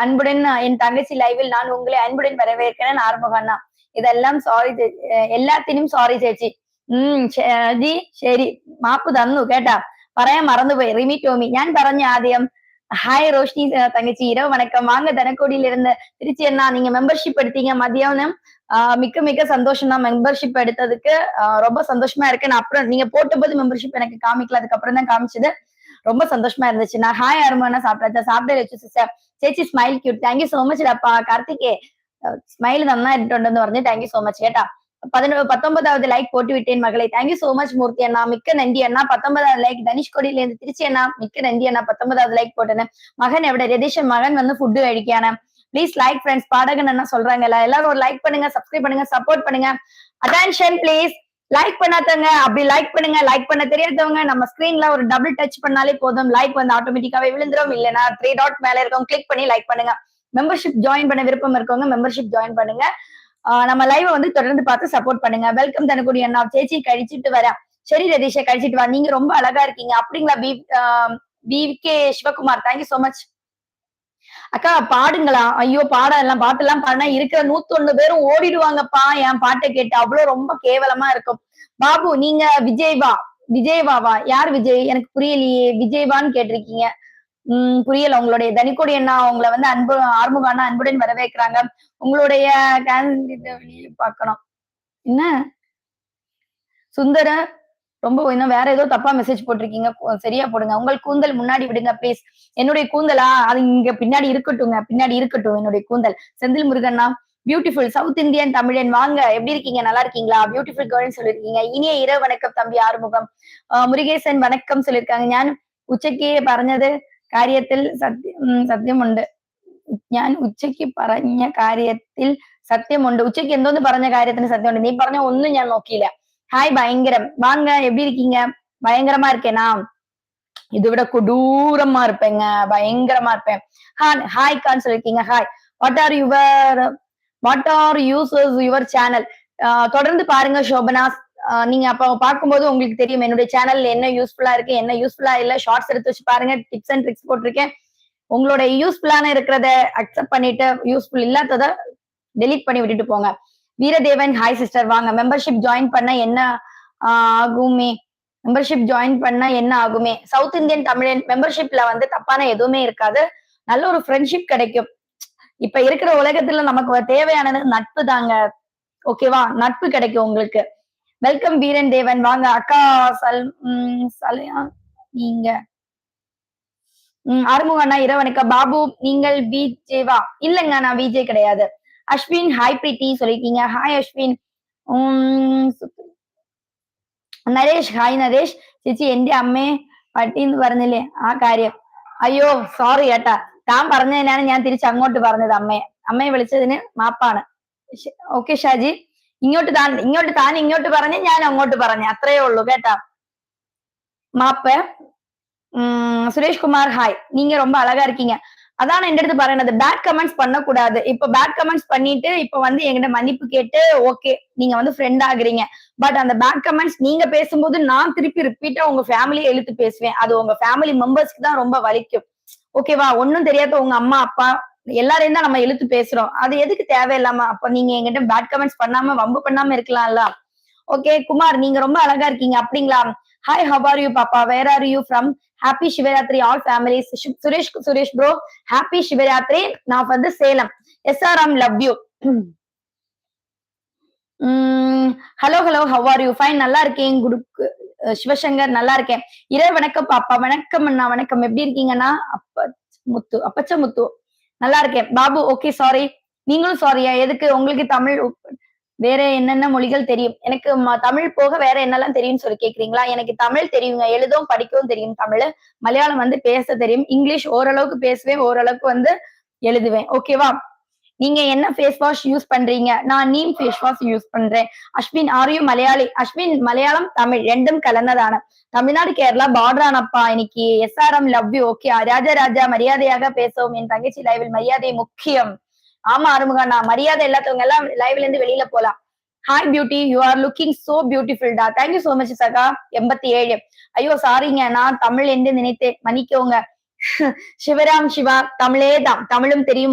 அன்புடன் என் தங்கச்சி லைவில் நான் உங்களை அன்புடன் வரவேற்கிறேன் ஆறுமுகண்ணா. இதெல்லாம் സാരി എല്ലാത്തിനും സോറി ചേച്ചി. ഷാജി ശരി, മാപ്പ് തന്നു കേട്ടാ, പറയാൻ മറന്നുപോയി. റിമി ടോമി ഞാൻ പറഞ്ഞ ആദ്യം. ஹாய் ரோஷினி தங்கச்சி, இரவு வணக்கம். வாங்க தனக்கோடியில இருந்து திருச்சி அண்ணா, நீங்க மெம்பர்ஷிப் எடுத்தீங்க மதியானம். மிக்க மிக்க சந்தோஷம் தான் மெம்பர்ஷிப் எடுத்ததுக்கு. ரொம்ப சந்தோஷமா இருக்கு. நான் அப்புறம் நீங்க போட்டபோது மெம்பர்ஷிப் எனக்கு காமிக்கல, அதுக்கப்புறம் தான் காமிச்சது. ரொம்ப சந்தோஷமா இருந்துச்சு. நான் ஹாய் அருமானா சாப்பிட்டாச்சா? சாப்பிட்டே வச்சு சிஸ்டர். ചേച്ചി smile cute, thank you so much ഡപ്പാ കാർത്തികേ. സ്മൈൽ നന്നായിട്ടുണ്ടെന്ന് പറഞ്ഞു, താങ്ക് യു സോ മച്ച് കേട്ടാ. 19வது லைக் போட்டு விட்டேன் மகளை, தேங்க்யூ சோ மச் மூர்த்தி அண்ணா, மிக்க நன்றி அண்ணா. 19வது லைக் தனுஷ்கோடியில இருந்து திருச்சி அண்ணா, மிக்க நன்றி அண்ணா. 19வது லைக் போட்டேன். மகன் எവിടെ? ரதீஷன் மகன் வந்து ஃபுட்டு அடிக்கான. ப்ளீஸ் லைக் ஃப்ரெண்ட்ஸ், பாடகன் என்ன சொல்றாங்கல்ல, எல்லாரும் ஒரு லைக் பண்ணுங்க, சப்ஸ்கிரைப் பண்ணுங்க, சப்போர்ட் பண்ணுங்க. Attention please. லைக் பண்ணாதவங்க அப்படி லைக் பண்ணுங்க. லைக் பண்ண தெரியாதவங்க நம்ம ஸ்கிரீன்ல ஒரு டபுள் டச் பண்ணாலே போதும், லைக் வந்து ஆட்டோமேட்டிக்காவே விழுந்துரும். இல்லைன்னா 3 டாட் மேல இருக்கும், கிளிக் பண்ணி லைக் பண்ணுங்க. மெம்பர்ஷிப் ஜாயின் பண்ண விருப்பம் இருக்கவங்க மெம்பர்ஷிப் ஜாயின் பண்ணுங்க. நம்ம லைவ் வந்து தொடர்ந்து பார்த்து சப்போர்ட் பண்ணுங்க. வெல்கம் தனக்குடி அண்ணா. சேச்சி கழிச்சிட்டு வரேன். சரி ரதீஷா, கழிச்சிட்டு வா. நீங்க ரொம்ப அழகா இருக்கீங்க. அப்படிங்களா? BK Sivakumar, thank you so much. அக்கா பாடுங்களா? ஐயோ பாடலாம், பாட்டெல்லாம் பாடினா இருக்கிற 101 பேரும் ஓடிடுவாங்கப்பா என் பாட்டை கேட்டு. அவ்வளவு ரொம்ப கேவலமா இருக்கும். பாபு நீங்க விஜய்வாவா? யார் விஜய்? எனக்கு புரியலையே. விஜய்வான்னு கேட்டிருக்கீங்க. புரியல. உங்களுடைய தனிக்கொடி அண்ணா உங்களை வந்து ஆறுமுக அண்ணா அன்புடன் வரவேற்கிறாங்க. உங்களுடைய வெளியே பார்க்கணும். என்ன சுந்தர ரொம்ப இன்னும் வேற ஏதோ தப்பா மெசேஜ் போட்டிருக்கீங்க, சரியா போடுங்க. உங்கள் கூந்தல் முன்னாடி விடுங்க ப்ளீஸ். என்னுடைய கூந்தலா? அது இங்க பின்னாடி இருக்கட்டுங்க, பின்னாடி இருக்கட்டும் என்னுடைய கூந்தல். செந்தில் முருகண்ணா பியூட்டிஃபுல் சவுத் இந்தியன் தமிழன், வாங்க. எப்படி இருக்கீங்க? நல்லா இருக்கீங்களா? பியூட்டிஃபுல் கேர்ள்னு சொல்லிருக்கீங்க. இனிய இரவு வணக்கம் தம்பி ஆறுமுகம். முருகேசன் வணக்கம் சொல்லியிருக்காங்க. ഞാൻ ഉച്ചയ്ക്ക് പറഞ്ഞത് കാര്യത്തിൽ സത്യമുണ്ട്. ഞാൻ ഉച്ചയ്ക്ക് പറഞ്ഞ കാര്യത്തിൽ സത്യമുണ്ട്. உச்சைக்கு எந்தோந்து പറഞ്ഞ കാര്യത്തിന് சத்தியமுண்டு. நீ പറഞ്ഞ ஒன்னும் ഞാൻ നോക്കിയില്ല. ஹாய் பயங்கரம், வாங்க. எப்படி இருக்கீங்க? பயங்கரமா இருக்கேனா? இதை விட கொடூரமா இருப்பேங்க, பயங்கரமா இருப்பேன். ஹாய் கான் சொல்லிருக்கீங்க. Hi. What are your channel? தொடர்ந்து பாருங்க சோபனா. நீங்க அப்ப பார்க்கும்போது உங்களுக்கு தெரியும் என்னுடைய சேனல்ல என்ன யூஸ்ஃபுல்லா இருக்கு, என்ன யூஸ்ஃபுல்லா இல்ல. ஷார்ட்ஸ் எடுத்து வச்சு பாருங்க, டிப்ஸ் அண்ட் ட்ரிக்ஸ் போட்டிருக்கேன். உங்களோட யூஸ்ஃபுல்லான இருக்கிறத அக்செப்ட் பண்ணிட்டு யூஸ்ஃபுல் இல்லாதத டெலீட் பண்ணி விட்டுட்டு போங்க. வீரதேவன் ஹாய் சிஸ்டர், வாங்க. மெம்பர்ஷிப் ஜாயின் பண்ண என்ன ஆகுமே? மெம்பர்ஷிப் ஜாயின் பண்ண என்ன ஆகுமே? சவுத் இந்தியன் தமிழன் மெம்பர்ஷிப்ல வந்து தப்பான எதுவுமே இருக்காது. நல்ல ஒரு ஃப்ரெண்ட்ஷிப் கிடைக்கும். இப்ப இருக்கிற உலகத்துல நமக்கு தேவையானது நட்பு தாங்க. ஓகேவா? நட்பு கிடைக்கும் உங்களுக்கு. வெல்கம் வீரன் தேவன், வாங்க. அக்கா சலையா நீங்க? ஆறுமுக அண்ணா இரவு வணக்கம். பாபு நீங்கள் விஜேவா? இல்லங்க, நான் விஜய் கிடையாது. அஸ்வின் ஹாய் பிரீத்தி சொல்லிருக்கீங்க. ஹாய் அஸ்வின். നരേഷ് ഹായ് നരേഷ്. ചേച്ചി എന്റെ അമ്മയെ പട്ടിന്ന് പറഞ്ഞില്ലേ ആ കാര്യം? അയ്യോ സോറി കേട്ടാ, താൻ പറഞ്ഞതിനാണ് ഞാൻ തിരിച്ച് അങ്ങോട്ട് പറഞ്ഞത്. അമ്മയെ വിളിച്ചതിന് മാപ്പാണ്. ഓക്കെ ഷാജി, ഇങ്ങോട്ട് താൻ ഇങ്ങോട്ട് പറഞ്ഞ് ഞാൻ അങ്ങോട്ട് പറഞ്ഞു, അത്രയേ ഉള്ളൂ കേട്ടാ. മാപ്പ്. சுரேஷ் குமார் ஹாய், நீங்க ரொம்ப அழகா இருக்கீங்க. அதான் என் அடுத்து പറയണது, பேட் கமெண்ட்ஸ் பண்ணக்கூடாது. இப்ப பேட் கமெண்ட்ஸ் பண்ணிட்டு இப்ப வந்து என்கிட்ட மன்னிப்பு கேட்டு ஓகே நீங்க வந்து ஃப்ரெண்ட் ஆகுறீங்க. பட் அந்த பேட் கமெண்ட்ஸ் நீங்க பேசும்போது நான் திருப்பி ரிப்பீட்டா உங்க ஃபேமிலியை இழுத்து பேசுவேன். அது உங்க ஃபேமிலி மெம்பர்ஸ்க்கு தான் ரொம்ப வலிக்கும். ஓகேவா? ஒன்னும் தெரியாத உங்க அம்மா அப்பா எல்லாரையும் தான் நம்ம இழுத்து பேசுறோம். அது எதுக்கு தேவையில்லாம? அப்ப நீங்க என்கிட்ட பேட் கமெண்ட்ஸ் பண்ணாம வம்பு பண்ணாம இருக்கலாம்ல. ஓகே குமார், நீங்க ரொம்ப அழகா இருக்கீங்க. அப்படிங்களா? ஹாய், ஹவ் ஆர் யூ பாப்பா? Where are you from? Happy Shivaratri all families. Suresh bro happy Shivaratri. நான் வந்து Salem. SRM love you. Hello how are you? Fine, நல்லா இருக்கேன். குடுக்கு சிவசங்கர் நல்லா இருக்கேன். இரவு வணக்கம் பாப்பா. வணக்கம் அண்ணா. வணக்கம். எப்படி இருக்கீங்கன்னா? அப்பச்ச முத்து நல்லா இருக்கேன். Babu okay sorry. நீங்களும் சாரியா? எதுக்கு? உங்களுக்கு தமிழ் வேற என்னென்ன மொழிகள் தெரியும்? எனக்கு தமிழ் போக வேற என்னெல்லாம் தெரியும்னு சொல்லி கேக்குறீங்களா? எனக்கு தமிழ் தெரியுங்க, எழுதவும் படிக்கவும் தெரியும் தமிழ். மலையாளம் வந்து பேச தெரியும். இங்கிலீஷ் ஓரளவுக்கு பேசுவேன், ஓரளவுக்கு வந்து எழுதுவேன். ஓகேவா? நீங்க என்ன ஃபேஸ் வாஷ் யூஸ் பண்றீங்க? நான் நீம் ஃபேஸ் வாஷ் யூஸ் பண்றேன். Ashwin are you Malayali? அஸ்வின் மலையாளம் தமிழ் ரெண்டும் கலந்ததான. தமிழ்நாடு கேரளா பார்டர் ஆனப்பா இன்னைக்கு. SRM love you. ஓகே ராஜா மரியாதையாக பேசவும். என் தங்கச்சி லைவில் மரியாதை முக்கியம். ஆமா ஆறுமுகா, நான் மரியாதை எல்லாத்தவங்க எல்லாம் லைவ்ல இருந்து வெளியில போலாம். Hi beauty, you are looking so beautiful டா. தேங்க்யூ சோ மச் சகா. 87. ஐயோ சாரிங்க, நான் தமிழ் என்று நினைத்தேன், மன்னிக்கோங்க. சிவராம் சிவா தமிழே தான், தமிழும் தெரியும்.